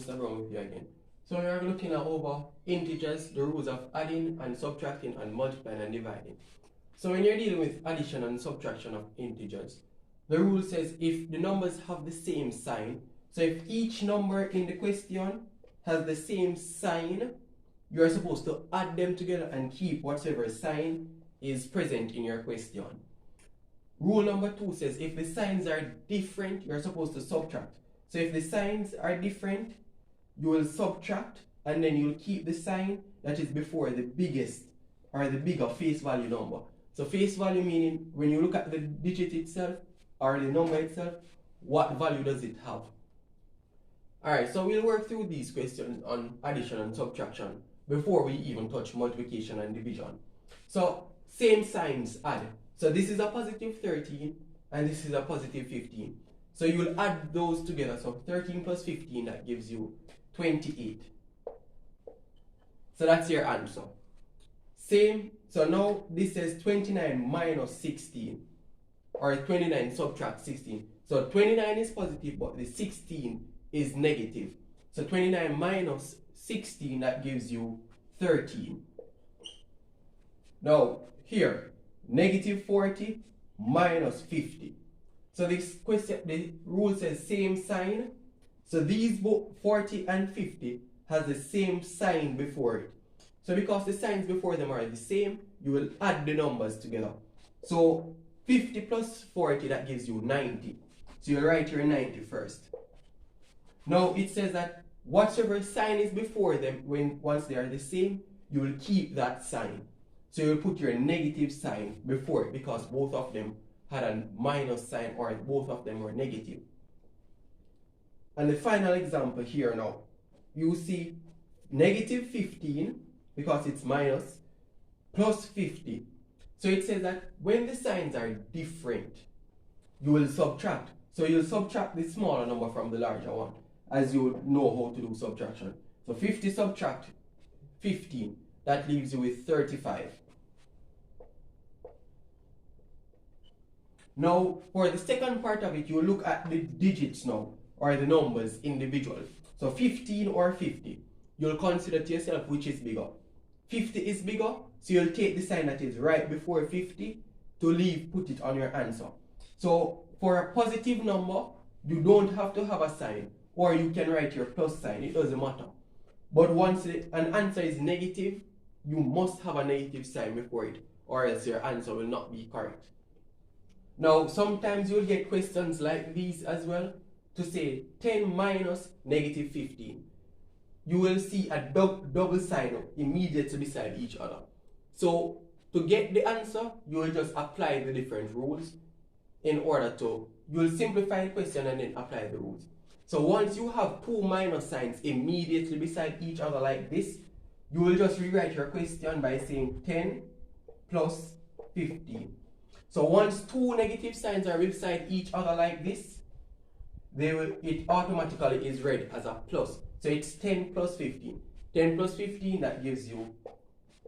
Mr. Brown with you again. So we are looking at over integers, the rules of adding and subtracting and multiplying and dividing. So when you're dealing with addition and subtraction of integers, the rule says if the numbers have the same sign, so if each number in the question has the same sign, you're supposed to add them together and keep whatever sign is present in your question. Rule number 2 says if the signs are different, you're supposed to subtract. So if the signs are different, you will subtract and then you'll keep the sign that is before the biggest or the bigger face value number. So face value meaning when you look at the digit itself or the number itself, what value does it have? Alright, so we'll work through these questions on addition and subtraction before we even touch multiplication and division. So same signs add. So this is a positive 13 and this is a positive 15. So you will add those together. So 13 plus 15, that gives you 28. So that's your answer. Same. So now this says 29 minus 16. Or 29 subtract 16. So 29 is positive, but the 16 is negative. So 29 minus 16, that gives you 13. Now here, negative 40 minus 50. So this question, the rule says same sign. So these both 40 and 50 has the same sign before it. So because the signs before them are the same, you will add the numbers together. So 50 plus 40, that gives you 90. So you'll write your 90 first. Now it says that whatever sign is before them, once they are the same, you will keep that sign. So you'll put your negative sign before it because both of them had a minus sign or both of them were negative. And the final example here now, you see negative 15 because it's minus plus 50. So it says that when the signs are different, you will subtract. So you'll subtract the smaller number from the larger one as you know how to do subtraction. So 50 subtract 15, that leaves you with 35. Now, for the second part of it, you look at the digits now, or the numbers individually. So 15 or 50, you'll consider to yourself which is bigger. 50 is bigger, so you'll take the sign that is right before 50 to put it on your answer. So for a positive number, you don't have to have a sign, or you can write your plus sign, it doesn't matter. But once an answer is negative, you must have a negative sign before it, or else your answer will not be correct. Now, sometimes you'll get questions like these as well, to say 10 minus negative 15. You will see a double sign immediately beside each other. So, to get the answer, you will just apply the different rules in order to, you will simplify the question and then apply the rules. So once you have two minus signs immediately beside each other like this, you will just rewrite your question by saying 10 plus 15. So once two negative signs are beside each other like this, it automatically is read as a plus. So it's 10 plus 15. 10 plus 15, that gives you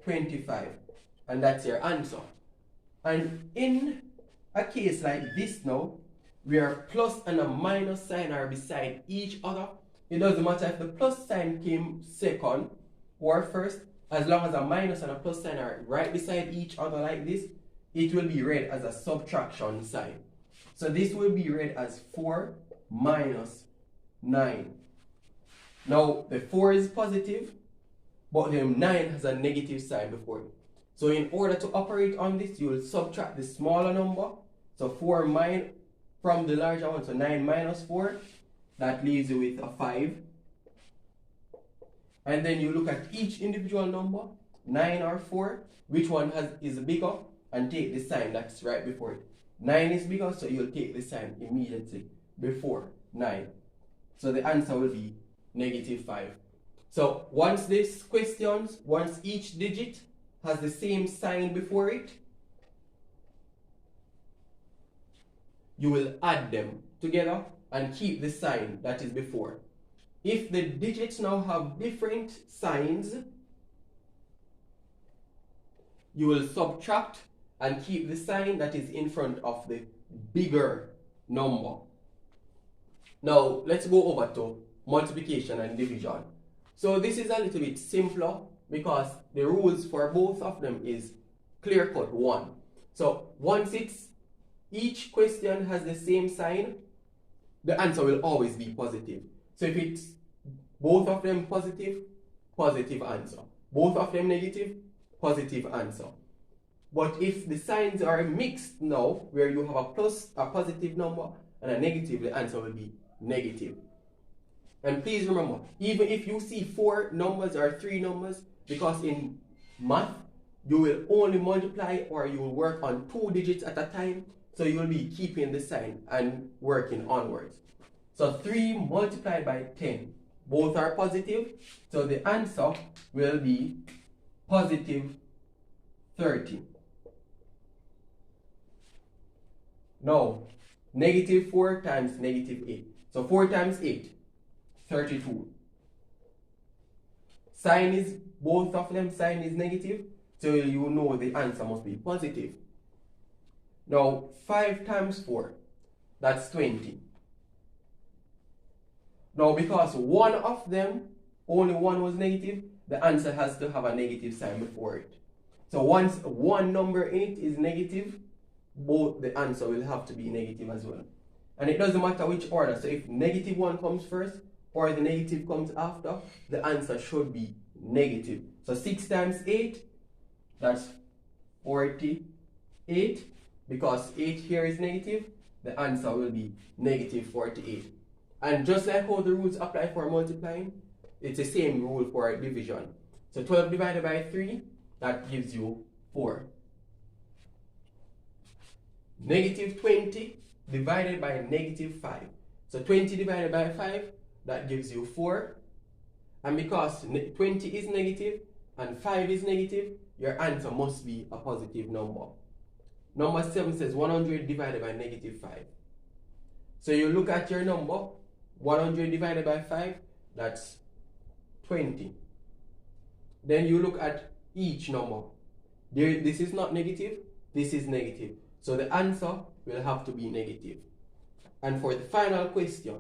25. And that's your answer. And in a case like this now, where a plus and a minus sign are beside each other, it doesn't matter if the plus sign came second or first, as long as a minus and a plus sign are right beside each other like this, it will be read as a subtraction sign. So this will be read as 4 minus 9. Now the 4 is positive, but the 9 has a negative sign before it. So in order to operate on this, you will subtract the smaller number. So 4 from the larger one, so 9 minus 4, that leaves you with a 5. And then you look at each individual number, 9 or 4, which one is bigger, and take the sign that's right before it. 9 is bigger, so you'll take the sign immediately before 9. So the answer will be negative 5. So once each digit has the same sign before it, you will add them together and keep the sign that is before. If the digits now have different signs, you will subtract and keep the sign that is in front of the bigger number. Now let's go over to multiplication and division. So this is a little bit simpler because the rules for both of them is clear cut one. So once it's each question has the same sign, the answer will always be positive. So if it's both of them positive, positive answer. Both of them negative, positive answer. But if the signs are mixed now, where you have a plus, a positive number, and a negative, the answer will be negative. And please remember, even if you see 4 numbers or 3 numbers, because in math, you will only multiply or you will work on 2 digits at a time, so you will be keeping the sign and working onwards. So 3 multiplied by 10, both are positive, so the answer will be positive 30. Now, negative 4 times negative 8. So 4 times 8, 32. Sign is, both of them sign is negative, so you know the answer must be positive. Now, 5 times 4, that's 20. Now, because one of them, only one was negative, the answer has to have a negative sign before it. So once one number in it is negative, both the answer will have to be negative as well. And it doesn't matter which order. So if negative 1 comes first or the negative comes after, the answer should be negative. So 6 times 8, that's 48. Because 8 here is negative, the answer will be negative 48. And just like how the rules apply for multiplying, it's the same rule for division. So 12 divided by 3, that gives you 4. Negative 20 divided by negative 5. So 20 divided by 5, that gives you 4. And because 20 is negative and 5 is negative, your answer must be a positive number. Number 7 says 100 divided by negative 5. So you look at your number, 100 divided by 5, that's 20. Then you look at each number. This is not negative, this is negative. So the answer will have to be negative. And for the final question,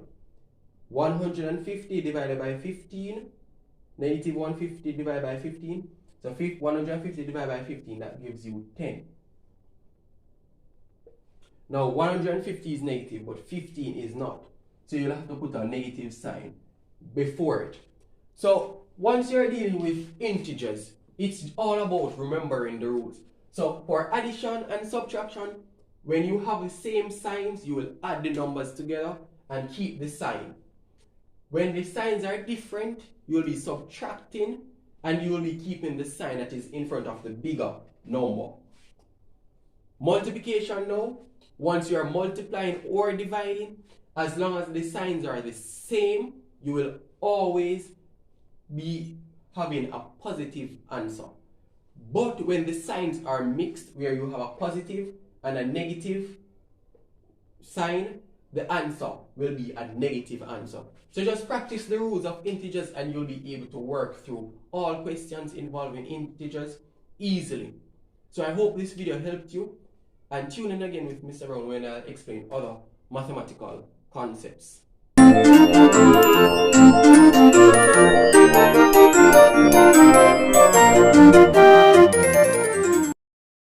150 divided by 15, negative 150 divided by 15, so 150 divided by 15, that gives you 10. Now 150 is negative, but 15 is not. So you'll have to put a negative sign before it. So once you're dealing with integers, it's all about remembering the rules. So for addition and subtraction, when you have the same signs, you will add the numbers together and keep the sign. When the signs are different, you'll be subtracting and you will be keeping the sign that is in front of the bigger number. Multiplication now, once you are multiplying or dividing, as long as the signs are the same, you will always be having a positive answer. But when the signs are mixed, where you have a positive and a negative sign, the answer will be a negative answer. So just practice the rules of integers and you'll be able to work through all questions involving integers easily. So I hope this video helped you, and tune in again with Mr. Brown when I explain other mathematical concepts.